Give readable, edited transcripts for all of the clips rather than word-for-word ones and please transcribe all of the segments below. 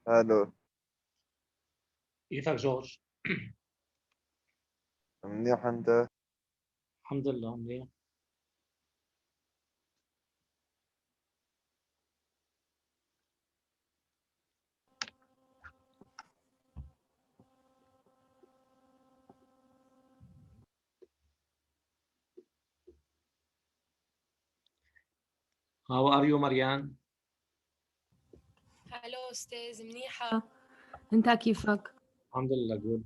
الو. كيفك جورج؟ منيح انت؟ الحمد لله منيح. How are you مريان؟ هلو أستاذ، منيحة. أنت كيفك؟ الحمد لله good.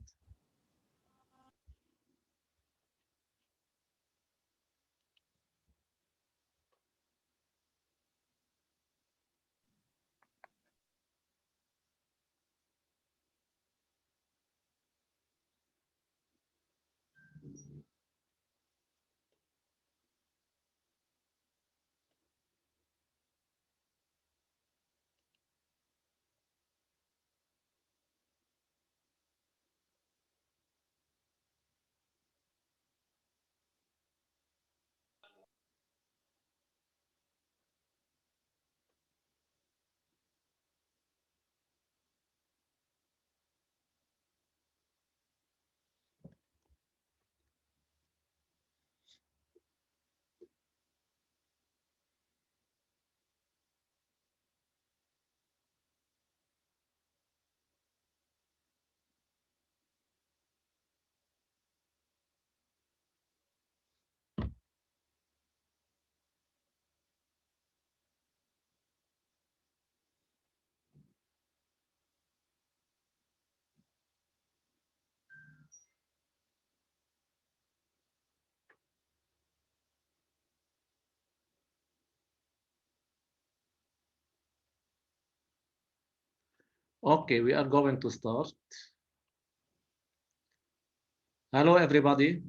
Okay, we are going to start. Hello everybody.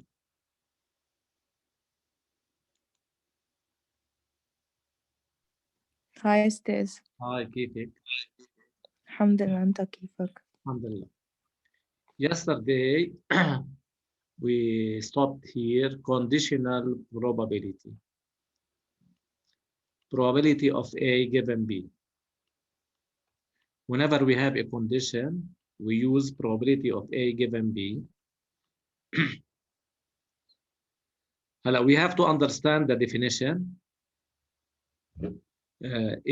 هاي أستاذ. Hi كيفك؟ الحمد لله، أنت كيفك؟ الحمد لله. Yesterday we stopped here conditional probability. Probability of A given B. Whenever we have a condition, we use probability of A given B. We have to understand the definition.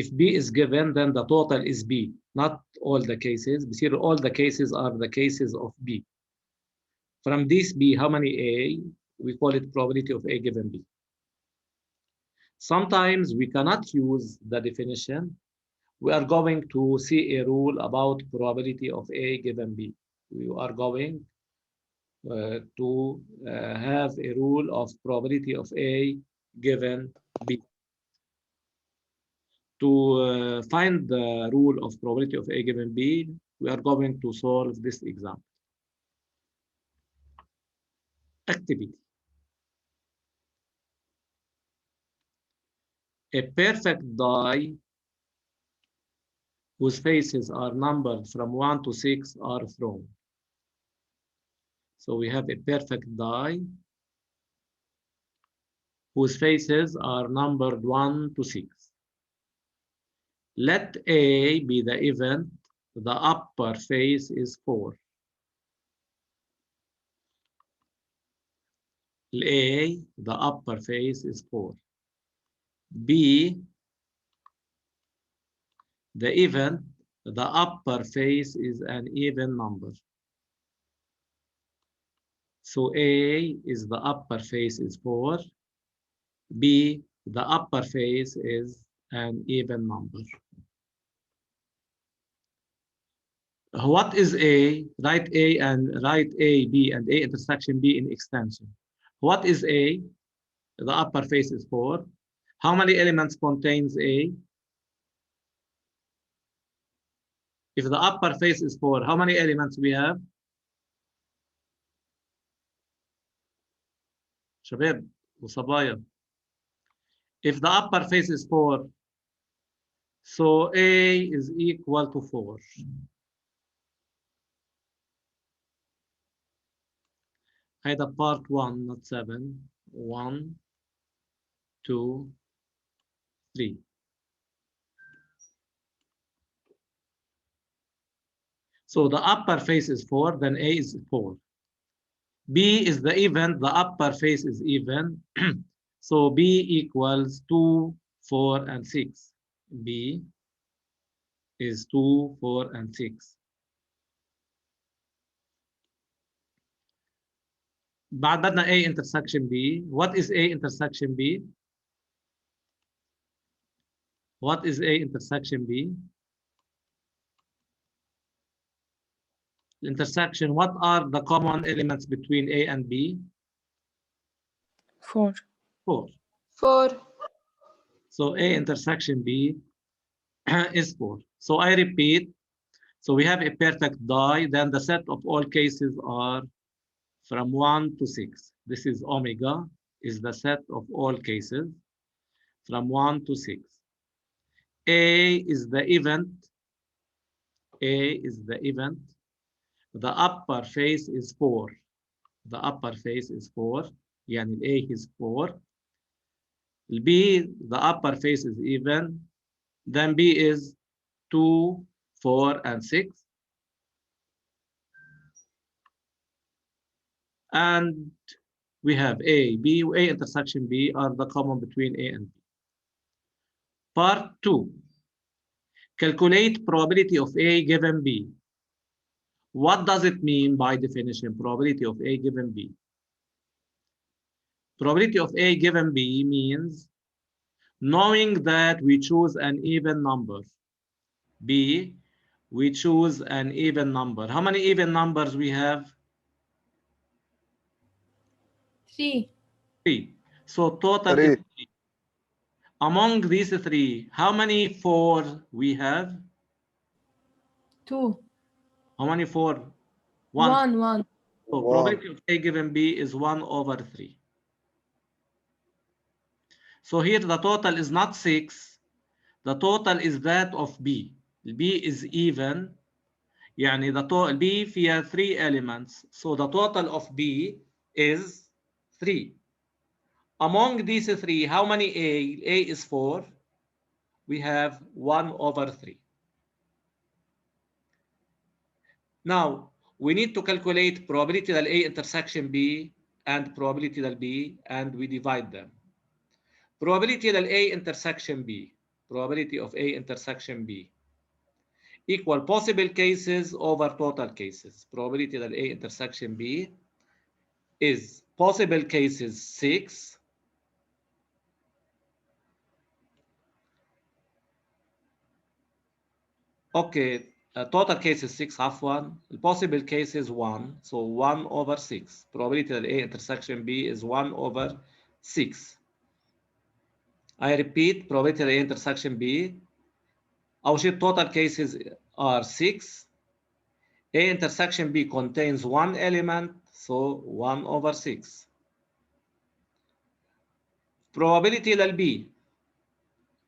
If B is given, then the total is B, not all the cases. Here, all the cases are the cases of B. From this B, how many A? We call it probability of A given B. Sometimes we cannot use the definition. We are going to see a rule about probability of A given B. We are going to have a rule of probability of A given B. To find the rule of probability of A given B, we are going to solve this example. Activity. A perfect die whose faces are numbered from 1 to 6 are thrown. So we have a perfect die whose faces are numbered 1 to 6. Let A be the event, the upper face is 4. A, the upper face is 4. B, the event, the upper face is an even number. So A is the upper face is 4. B, the upper face is an even number. What is A? Write A and write A, B, and A intersection B in extension. What is A? The upper face is 4. How many elements contains A? If the upper face is 4, how many elements we have? شباب وصبايا. If the upper face is 4, so A is equal to 4. هيدا part 1 not 7. 1 2 3. So the upper face is 4, then A is 4. B is the even, the upper face is even. So B equals 2, 4, and 6. B is 2, 4, and 6. بعد بدنا A intersection B. What is A intersection B? What is A intersection B? Intersection, what are the common elements between A and B? 4. 4. 4. So A intersection B is 4. So I repeat, so we have a perfect die, then the set of all cases are from 1 to 6. This is omega, is the set of all cases from 1 to 6. A is the event. A is the event. The upper face is 4. The upper face is 4. يعني A is 4. B, the upper face is even. Then B is 2, 4, and 6. And we have A, B, A intersection B are the common between A and B. Part 2. Calculate probability of A given B. What does it mean by definition, probability of A given B? Probability of A given B means knowing that we choose an even number. B, we choose an even number. How many even numbers we have? 3. 3. So total is 3. Among these 3, how many 4 we have? 2. How many 4? 1. 1. So probability of A given B is 1 over 3. So here the total is not 6. The total is that of B. B is even. يعني the total B فيها 3 elements. So the total of B is 3. Among these 3, how many A? A is 4. We have 1 over 3. Now, we need to calculate probability that A intersection B and probability that B, and we divide them. Probability that A intersection B, probability of A intersection B, equal possible cases over total cases. Probability that A intersection B is possible cases 6, okay, total cases 6 عفوا, possible cases 1, so 1 over 6. Probability that A intersection B is 1 over 6. I repeat, probability that A intersection B, أول شيء total cases are 6. A intersection B contains one element, so 1 over 6. Probability للB,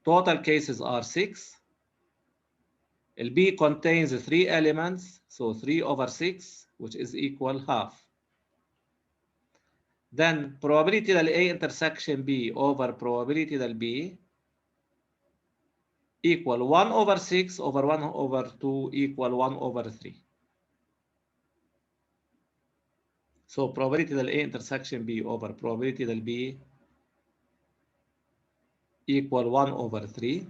total cases are 6. B contains 3 elements, so 3 over 6, which is equal half. Then probability that A intersection B over probability that B equal 1 over 6 over 1 over 2 equal 1 over 3. So probability that A intersection B over probability that B equal 1 over 3.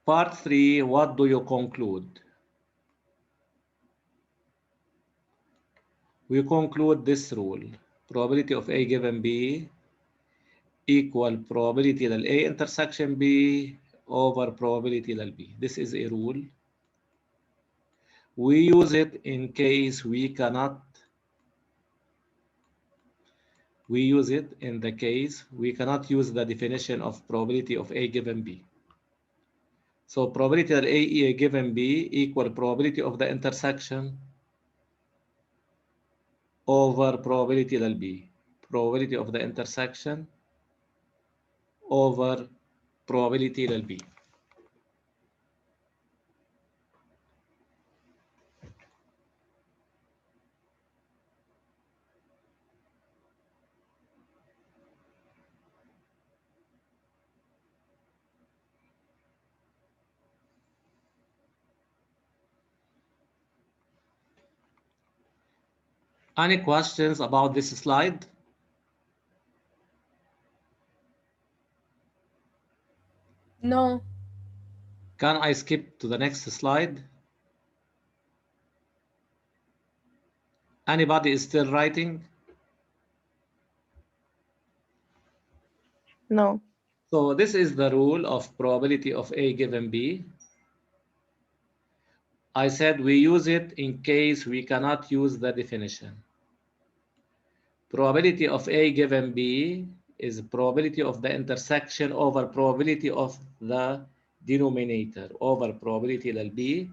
Part 3, what do you conclude? We conclude this rule. Probability of A given B equal probability that A intersection B over probability that B. This is a rule. We use it in case we cannot. We use it in the case we cannot use the definition of probability of A given B. So probability that A given B equal probability of the intersection over probability that B. Probability of the intersection over probability that B. Any questions about this slide? No. Can I skip to the next slide? Anybody is still writing? No. So this is the rule of probability of A given B. I said we use it in case we cannot use the definition. Probability of A given B is probability of the intersection over probability of the denominator over probability للB,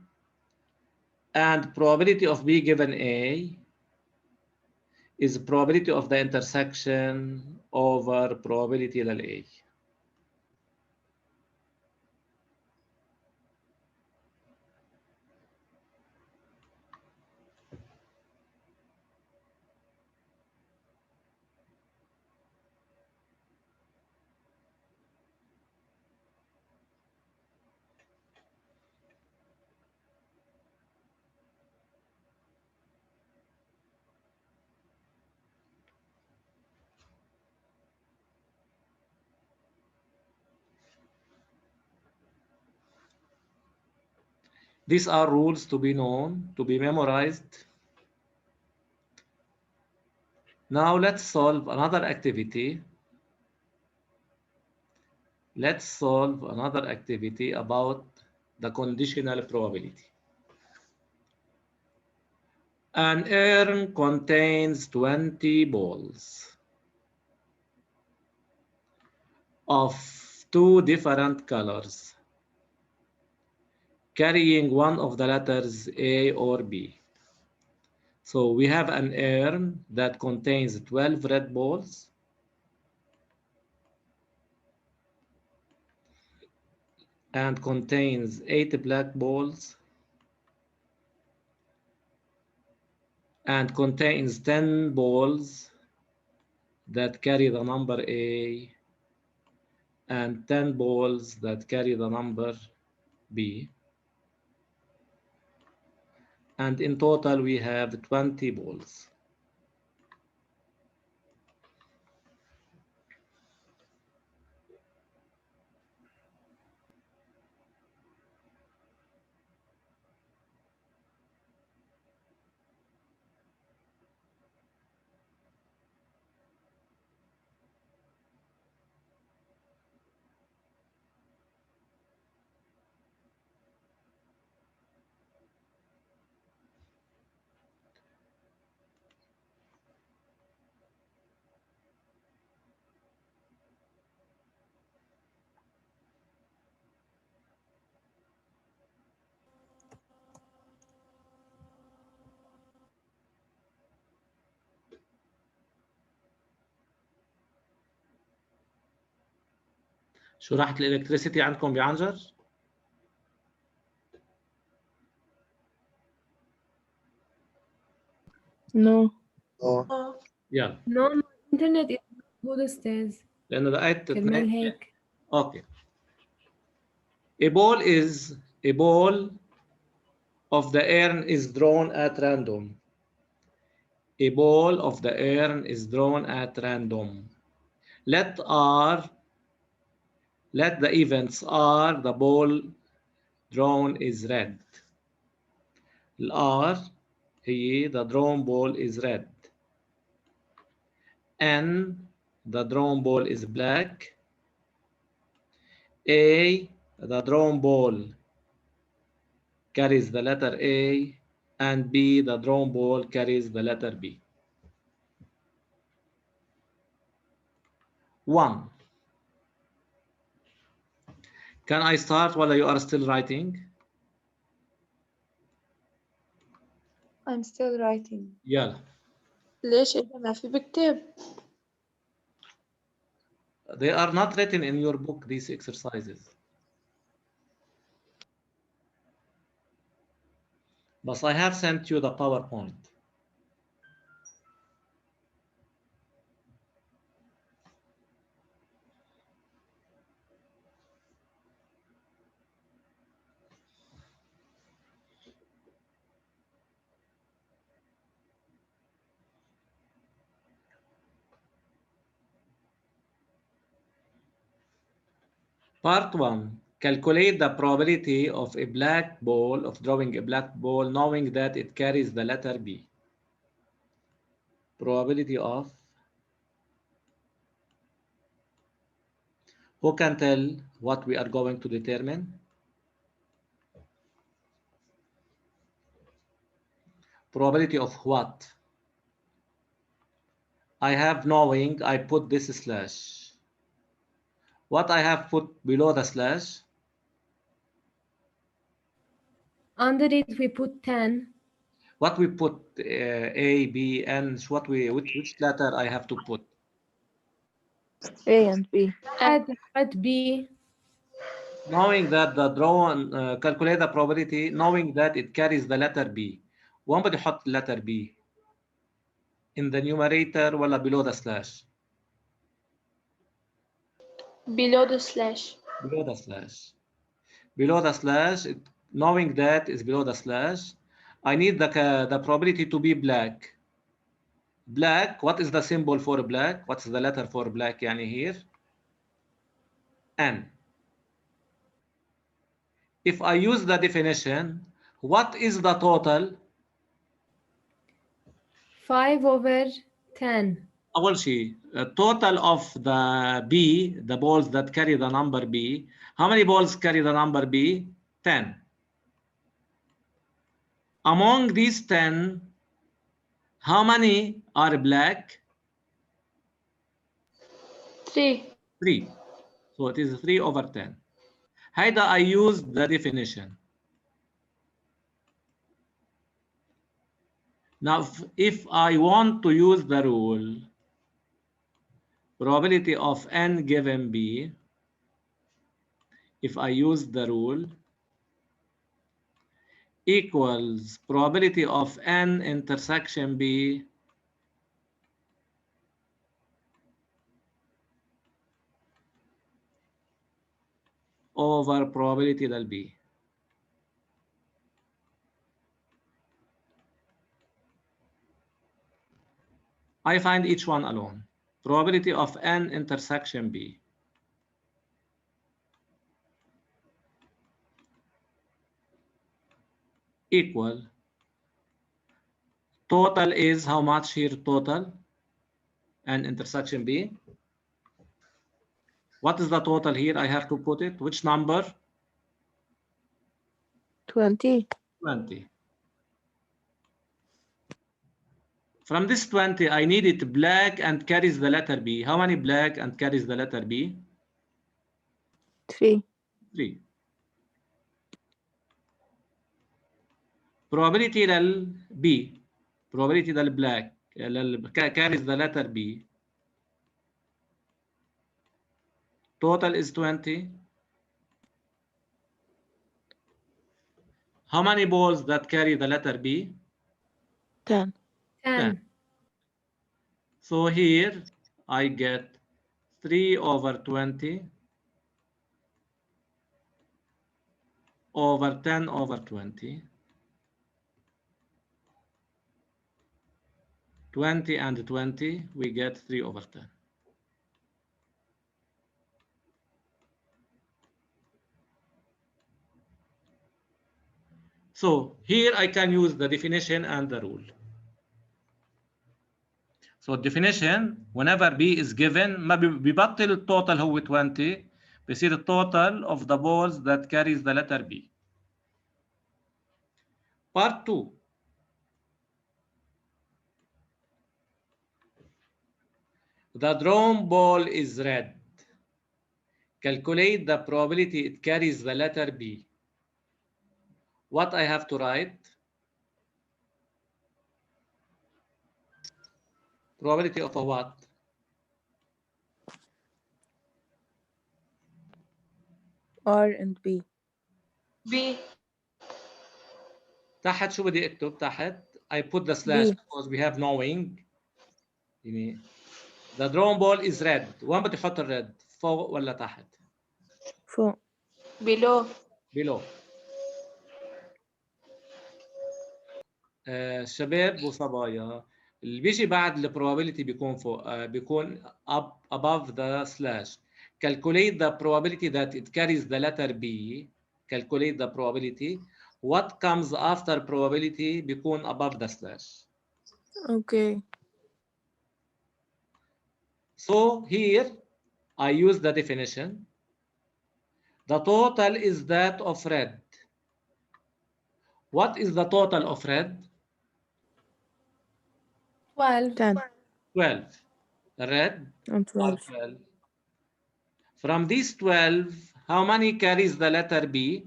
and probability of B given A is probability of the intersection over probability للA. These are rules to be known, to be memorized. Now let's solve another activity. Let's solve another activity about the conditional probability. An urn contains 20 balls of two different colors, carrying one of the letters A or B. So we have an urn that contains 12 red balls and contains 8 black balls and contains 10 balls that carry the number A and 10 balls that carry the number B. And in total, we have 20 balls. شرحت الالكتريسيتي عندكم بعنجر؟ No. يلا No, الإنترنت is good أستاذ. لأنه لقيت كرمال اثنين. هيك. Okay. A ball of the urn is drawn at random. A ball of the urn is drawn at random. Let the events are the ball drawn is red. R هي the drawn ball is red. N the drawn ball is black. A the drawn ball carries the letter A, and B the drawn ball carries the letter B. 1. Can I start while you are still writing? I'm still writing. يلا. ليش إذا ما في بكتب؟ They are not written in your book, these exercises. But I have sent you the PowerPoint. Part 1. Calculate the probability of a black ball, of drawing a black ball, knowing that it carries the letter B. Probability of... Who can tell what we are going to determine? Probability of what? I have knowing, I put this slash. What I have put below the slash? Under it, we put 10. What we put, A, B, N, which letter I have to put? A and B. At B. Knowing that the drawn, calculate the probability, knowing that it carries the letter B. وين بدي أحط letter B? In the numerator ولا below the slash? below the slash. Below the slash. Below the slash, knowing that is below the slash, I need the probability to be black. Black, what is the symbol for black? What's the letter for black يعني here? N. If I use the definition, what is the total? 5/10. أول شيء, total of the B, the balls that carry the number B. How many balls carry the number B? 10. Among these 10, how many are black? 3. 3. So it is 3/10. هيدا I used the definition. Now, if I want to use the rule, probability of N given B, if I use the rule, equals probability of N intersection B over probability del B. I find each one alone. Probability of N intersection B. Equal. Total is how much here total? N intersection B. What is the total here? I have to put it. Which number? 20. 20. From this 20, I need it black and carries the letter B. How many black and carries the letter B? 3. 3. Probability del B. Probability del black carries the letter B. Total is 20. How many balls that carry the letter B? 10. 10. So here I get 3/20 over 10/20. 20 and 20, we get 3/10. So here I can use the definition and the rule. So definition, whenever B is given, ما بيبطل التوتال هو 20 بيصير التوتال of the balls that carries the letter B. Part 2. The drawn ball is red. Calculate the probability it carries the letter B. What I have to write? Probability of a what? R and B. B. تحت شو بدي اكتب تحت؟ I put the slash B. because we have knowing. يعني the drawn ball is red. وين بدي احط الريد؟ فوق ولا تحت؟ فوق. below. below. شباب وصبايا، اللي بيجي بعد البروبابيلتي بيكون فوق، بيكون up above the slash. calculate the probability that it carries the letter B. Calculate the probability. What comes after probability بيكون above the slash. Okay. So here I use the definition. The total is that of red. What is the total of red? 12. 10 12. Red and are 12. 12. From these 12, how many carries the letter B?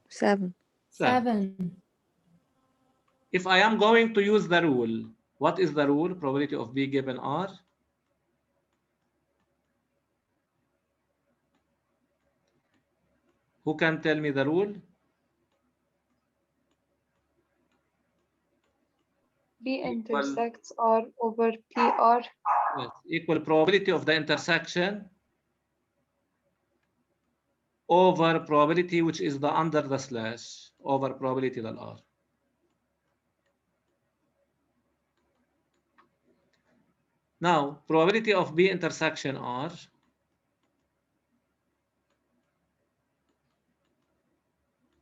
7. 7. 7. If I am going to use the rule, what is the rule? Probability of B given R. Who can tell me the rule? B intersects R over PR. Yes, equal probability of the intersection over probability which is the under the slash over probability del R. Now, probability of B intersection R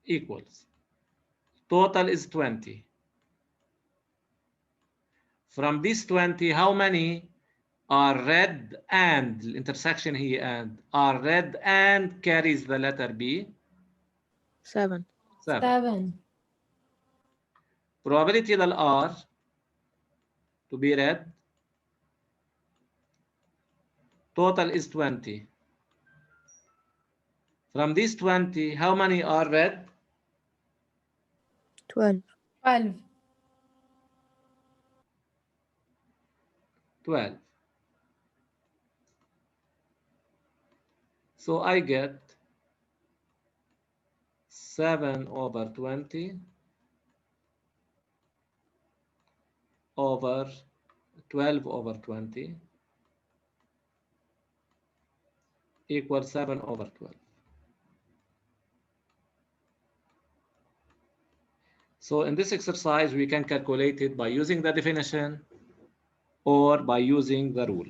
equals total is 20. From this 20, how many are red and intersection here and are red and carries the letter B? 7. 7. 7. Probability del R to be red, total is 20. From these 20, how many are red? 12. 12. 12. So I get 7 over 20 over 12 over 20 equals 7 over 12. So in this exercise, we can calculate it by using the definition or by using the rule.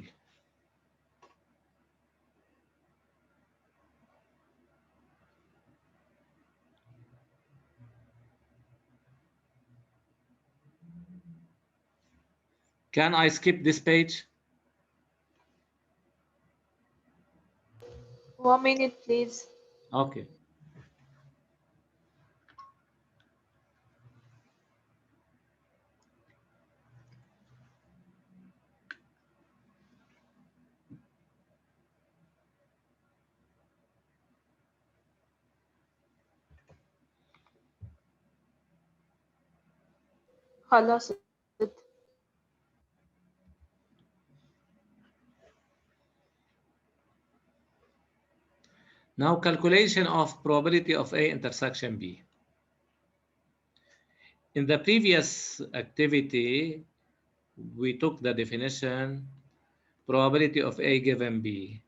Can I skip this page? 1 minute, please. Okay. خلصت. Now calculation of probability of A intersection B. In the previous activity, we took the definition probability of A given B.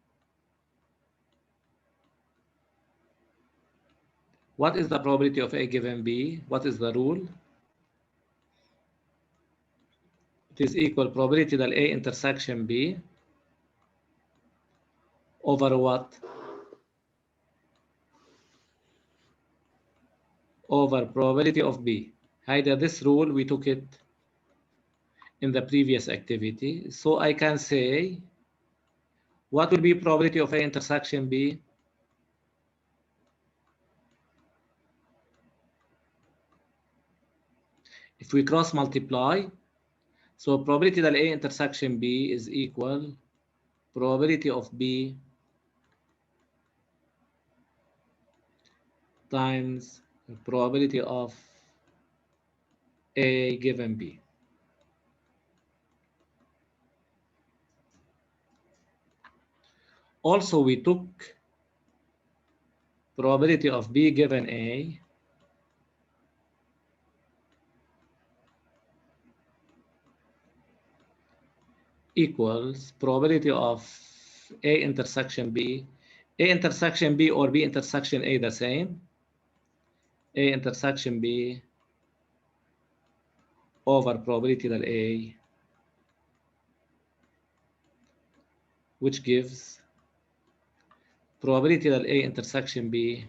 What is the probability of A given B? What is the rule? It is equal probability that A intersection B over what? Over probability of B. Either this rule, we took it in the previous activity. So I can say, what will be probability of A intersection B? If we cross multiply, so probability that A intersection B is equal probability of B times probability of A given B. Also, we took probability of B given A equals probability of A intersection B. A intersection B or B intersection A the same. A intersection B over probability that A, which gives probability that A intersection B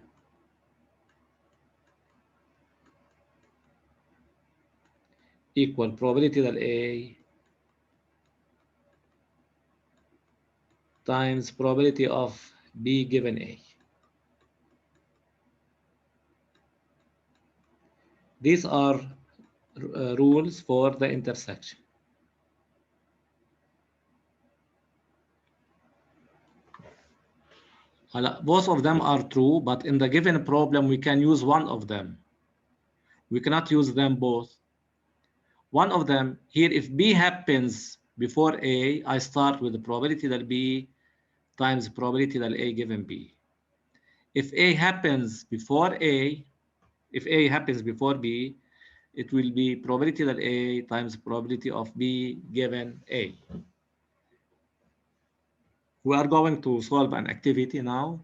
equal probability that A times probability of B given A. These are rules for the intersection. Both of them are true, but in the given problem, we can use one of them. We cannot use them both. One of them, here, if B happens before A, I start with the probability that B times probability that A given B. If A happens before A, if A happens before B, it will be probability that A times probability of B given A. We are going to solve an activity now.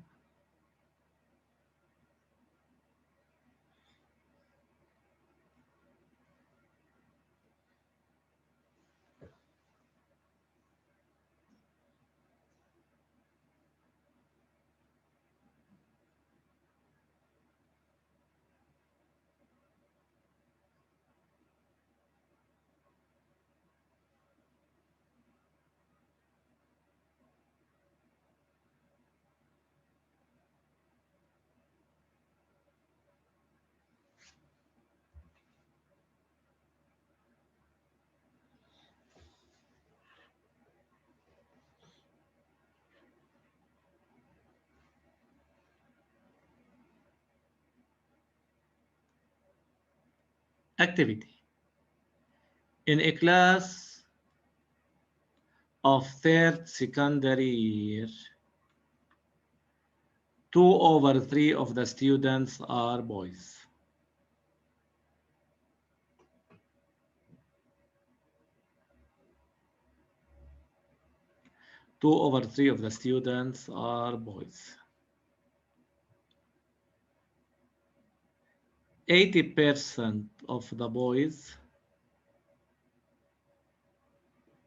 Activity. In a class of third secondary year, 2/3 of the students are boys. 2/3 of the students are boys. 80% of the boys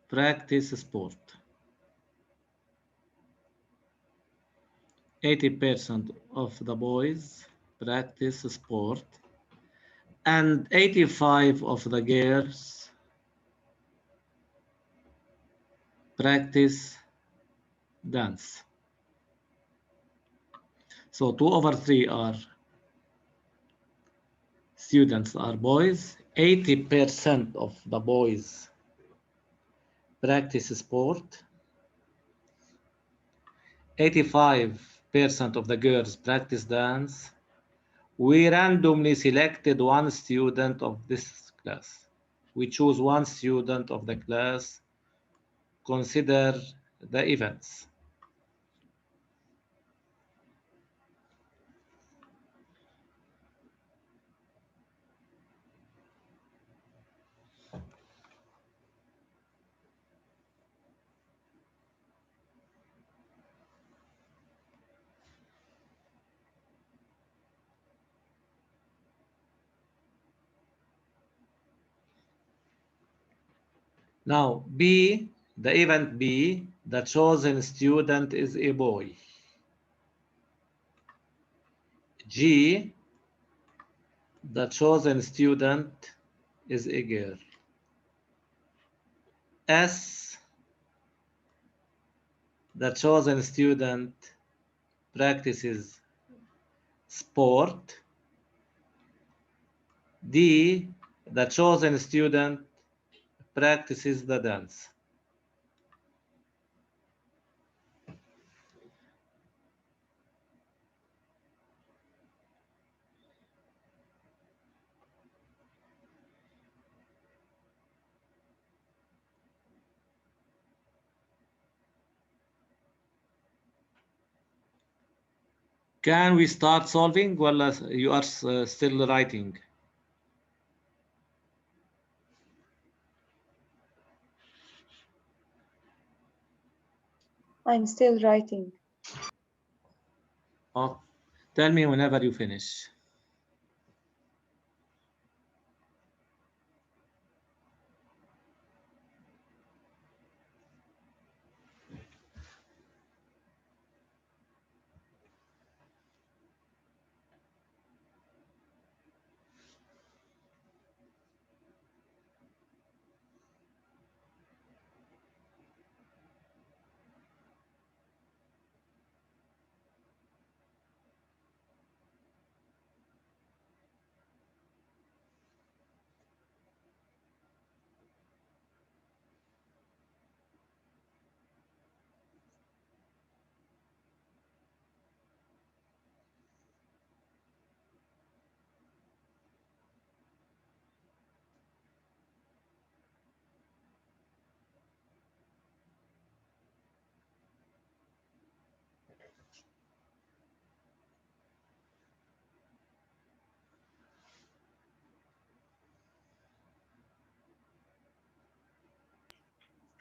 practice sport. 80% of the boys practice sport, and 85% of the girls practice dance. So 2/3 are students are boys. 80% of the boys practice sport. 85% of the girls practice dance. We randomly selected one student of this class. We choose one student of the class. Consider the events. Now, B, the event B, the chosen student is a boy. G, the chosen student is a girl. S, the chosen student practices sport. D, the chosen student practices the dance. Can we start solving while you are still writing? I'm still writing. Oh, tell me whenever you finish.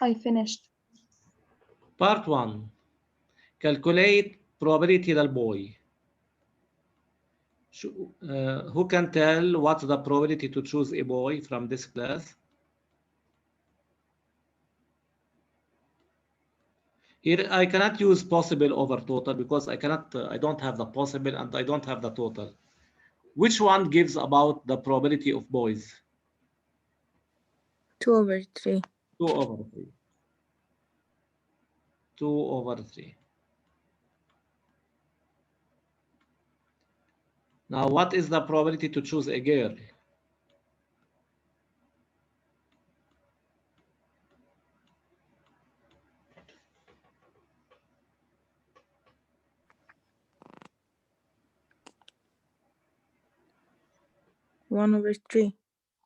I finished. Part 1. Calculate probability للboy. Who can tell what's the probability to choose a boy from this class? Here I cannot use possible over total because I don't have the possible and I don't have the total. Which one gives about the probability of boys? 2/3. 2 over 3. 2 over 3. Now, what is the probability to choose a girl? One over 3.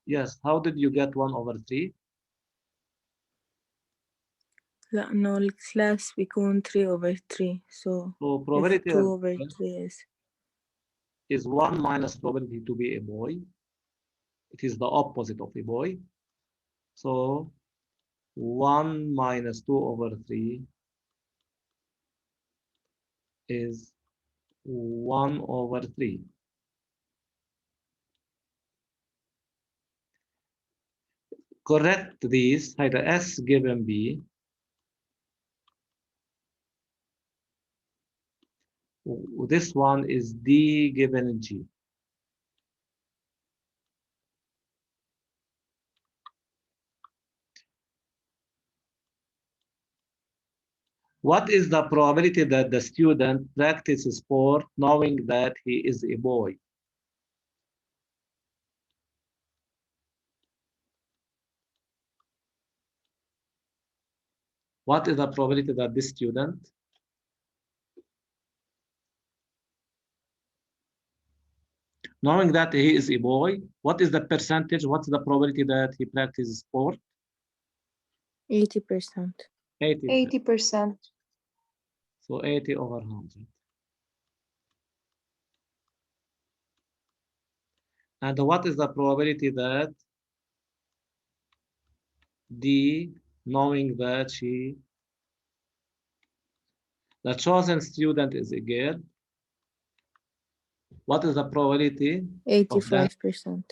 Yes, how did you get 1 over 3? لأنه الكلاس بيكون 3/3. So So if probability 2/3 is 1 minus probability to be a boy. It is the opposite of a boy. So 1 minus 2 over 3 is 1 over 3. Correct these. هيدا S given B. This one is D given G. What is the probability that the student practices sport knowing that he is a boy? What is the probability that this student knowing that he is a boy, what is the percentage? What's the probability that he practices sport? 80%. 80. 80%. So 80 over 100. And what is the probability that D, knowing that the chosen student is a girl, what is the probability of that? 85%.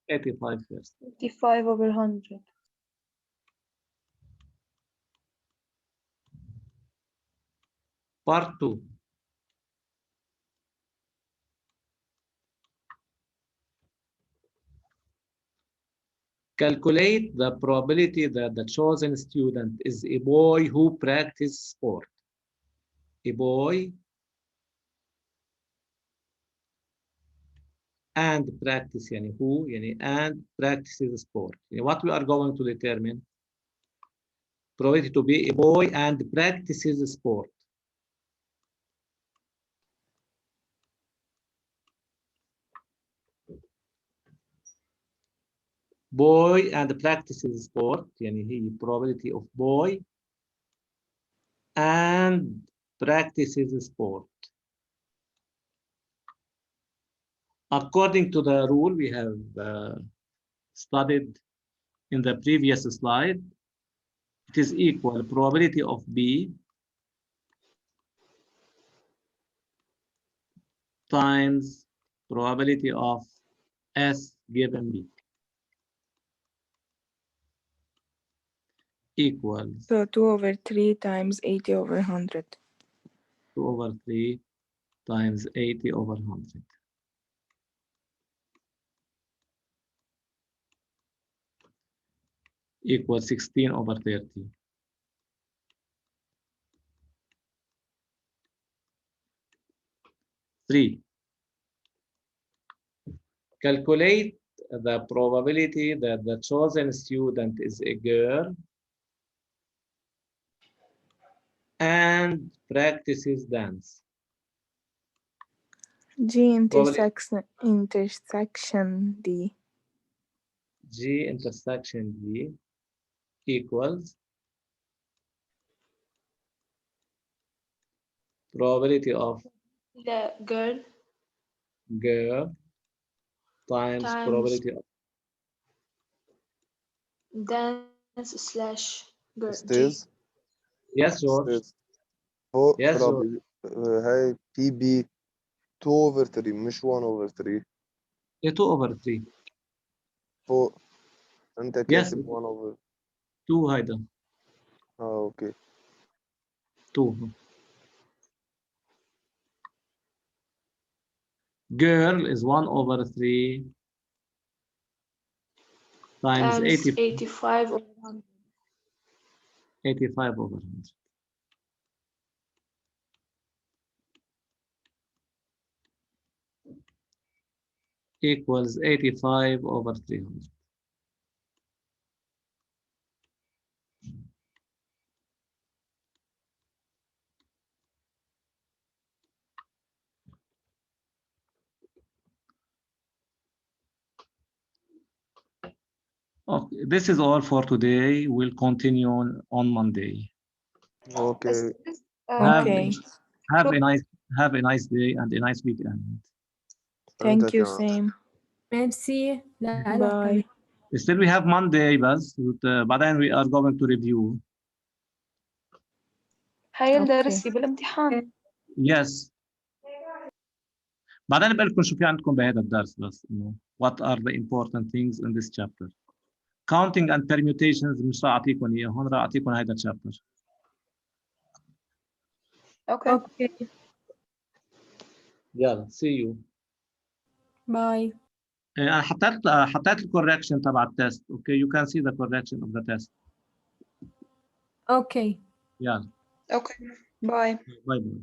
85%. 85 over 100. Part 2. Calculate the probability that the chosen student is a boy who practices sport. A boy and practice يعني who يعني and practices sport. يعني what we are going to determine probability to be a boy and practices sport. Boy and practices sport يعني he probability of boy and practices sport. According to the rule we have studied in the previous slide, it is equal probability of B times probability of S given B equals So 2/3 times 80 over 100. 2 over 3 times 80 over 100. Equals 16 over 30. 3. Calculate the probability that the chosen student is a girl and practices dance. G intersection D. G intersection D equals probability of The girl girl times times probability of dance slash G. ستيز Yes, George. ستيز فوق Yes, George. هاي بي بي 2 over 3 مش 1 over 3 2 over 3. فوق انت Yes. كاتب 1 over 2 هيدا. اوكي 2. Girl is 1 over 3 times times 80, 85 over 100. 85 over 100. Equals 85 over 300. Okay, this is all for today. We'll continue on Monday. اوكي Have, Okay. have a nice day and a nice weekend. انت Thank you, كمان same. ميرسي Bye. Still we have Monday بس بعدين we are going to review. هاي Okay. الدرس بالامتحان. Yes. بعدين بقول لكم شو في عندكم بهذا الدرس بس انه what are the important things in this chapter. Counting and permutations مش راح اعطيكم اياه هون راح اعطيكم هذا الشابتر. اوكي. يلا see you. باي. انا حطيت الكوركشن تبع التست. Okay, you can see the correction of the test. اوكي. يلا اوكي باي. باي باي.